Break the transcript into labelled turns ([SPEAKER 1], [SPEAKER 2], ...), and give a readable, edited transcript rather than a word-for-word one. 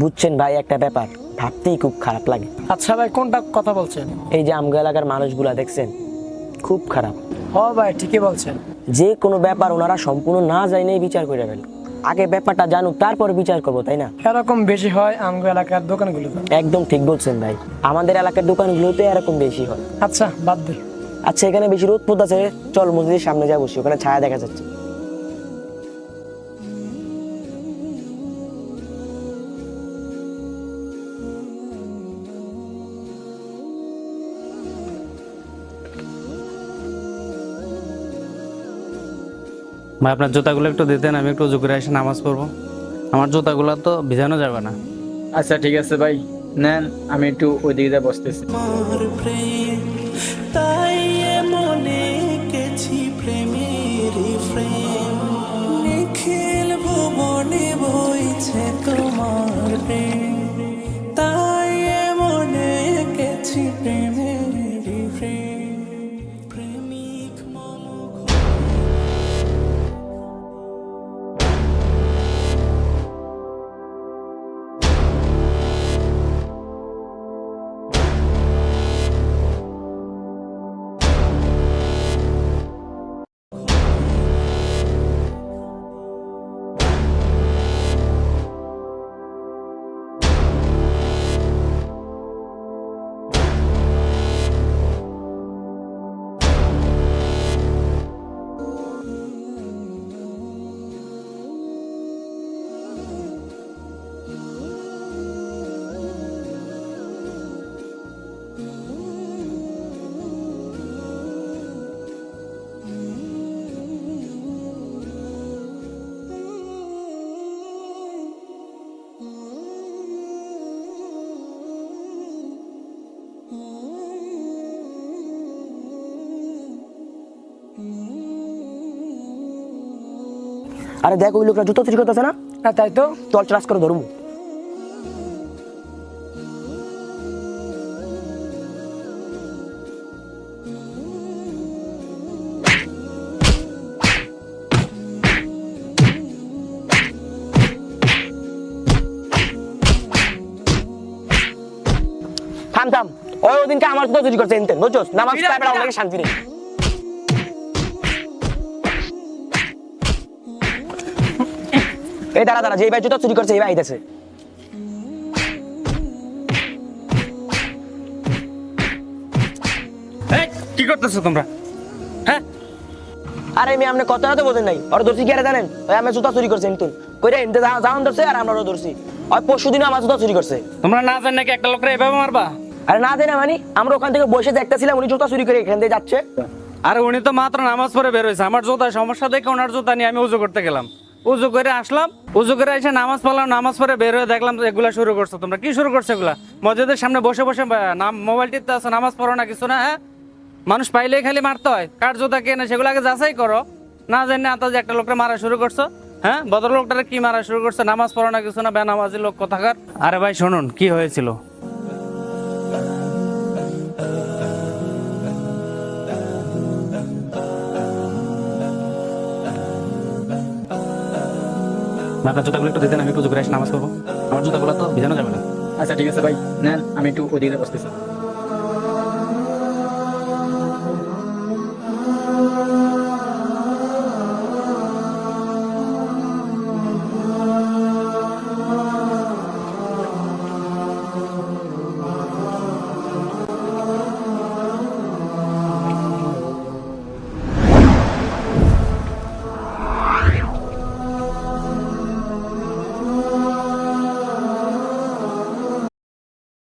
[SPEAKER 1] বুঝছেন ভাই, একটা ব্যাপার ভাবতেই খুব খারাপ লাগে।
[SPEAKER 2] আচ্ছা ভাই, কোনটা কথা বলছেন?
[SPEAKER 1] এই যে আমগো এলাকার মানুষগুলা দেখছেন, খুব খারাপ।
[SPEAKER 2] হ ভাই, ঠিকই বলছেন।
[SPEAKER 1] যে কোনো ব্যাপার ওনারা সম্পূর্ণ না জানেই বিচার করে ফেল। আগে ব্যাপারটা জানুক, তারপর বিচার করবো, তাই না?
[SPEAKER 2] এরকম বেশি হয় আমগো এলাকার দোকানগুলোতে।
[SPEAKER 1] একদম ঠিক বলছেন ভাই, আমাদের এলাকার দোকানগুলোতে এরকম বেশি হয়।
[SPEAKER 2] আচ্ছা বাদ দে।
[SPEAKER 1] আচ্ছা, এখানে বেশি রোদ পড়তেছে, চল মসজিদের সামনে যা বসি, ওখানে ছায়া দেখা যাচ্ছে।
[SPEAKER 3] ভাই আপনার জুতাগুলো একটু দিতেন, আমি একটু উজু করে এসে নামাজ পড়বো। আমার জুতাগুলো তো ভিজানো যাবে না।
[SPEAKER 4] আচ্ছা ঠিক আছে ভাই, নেন, আমি একটু ওই দিকে বসতেছি।
[SPEAKER 5] তাই মনে গেছি প্রেমের ফ্রেম, নিখিল ভুবনে বইছে তোমার প্রেম, তাই মনে গেছি প্রেমের ফ্রেম, প্রেমিক মম।
[SPEAKER 1] আরে দেখ, ওই লোকটা জুতো চুরি করতেছে না?
[SPEAKER 2] না তাই তো।
[SPEAKER 1] চল ট্রাস করে ধরবো। থাম থাম, ওই দিনকে আমার জুতো চুরি করছে এনতেন, বুঝছস? নামাজ পড়া অনেক শান্তি নেই। এই দাঁড়া দাঁড়া, যে ভাই জুতো চুরি করছে এই ভাই আইতেছে।
[SPEAKER 3] কি করতেছো তোমরা? হ্যাঁ,
[SPEAKER 1] আরে আমি আপনি কথা তো বোঝেন নাই, ওর দর্শি কি আরে জানেন? ওই আমি জুতা চুরি করছে এনতুন কইরা এনতে যাওয়ান ধরছে, আর আমরা ধরছি। ওই পরশু দিন আমার জুতা চুরি করছে।
[SPEAKER 3] তোমরা না জান নাকি একটা লোকরে এভাবে মারবা?
[SPEAKER 1] আরে না দেয় না মানে, আমরা ওখান থেকে বসে দেখতেছিলাম উনি জুতা চুরি করে এখান থেকে যাচ্ছে।
[SPEAKER 3] আরে উনি তো মাত্র নামাজ পড়ে বের হয়েছে, আমার জুতা সমস্যা দেখে ওনার জুতা নিয়ে আমি উজু করতে গেলাম। উজু করে আসলাম, উজু করে এসে নামাজ পড়লাম, নামাজ পড়ে বের হয়ে দেখলাম এগুলা শুরু করছো তোমরা। কি শুরু করছো এগুলা? মসজিদের সামনে বসে বসে মোবাইল টিপতে আছো, নামাজ পড়ো না কিছু না? হ্যাঁ, মানুষ পাইলেই খালি মারতে হয়। কার জুতা কে না সেগুলো আগে যাচাই করো। না জানি আতা যে একটা লোককে মারা শুরু করছো। হ্যাঁ, ভদ্রলোকটারে কি মারা শুরু করছো? নামাজ পড়ো না কিছু না, বেনামাজি লোক কোথাকার। আরে ভাই শুনুন, কি হয়েছিল? আপনার জুতাগুলো একটু দিতেন, আমি একটু উজু করে এসে নামাজ পড়বো। আমার জুতাগুলো তো ভিজানো যাবে না।
[SPEAKER 4] আচ্ছা ঠিক আছে ভাই, নেন, আমি একটু ওই দিকে বসতেছি।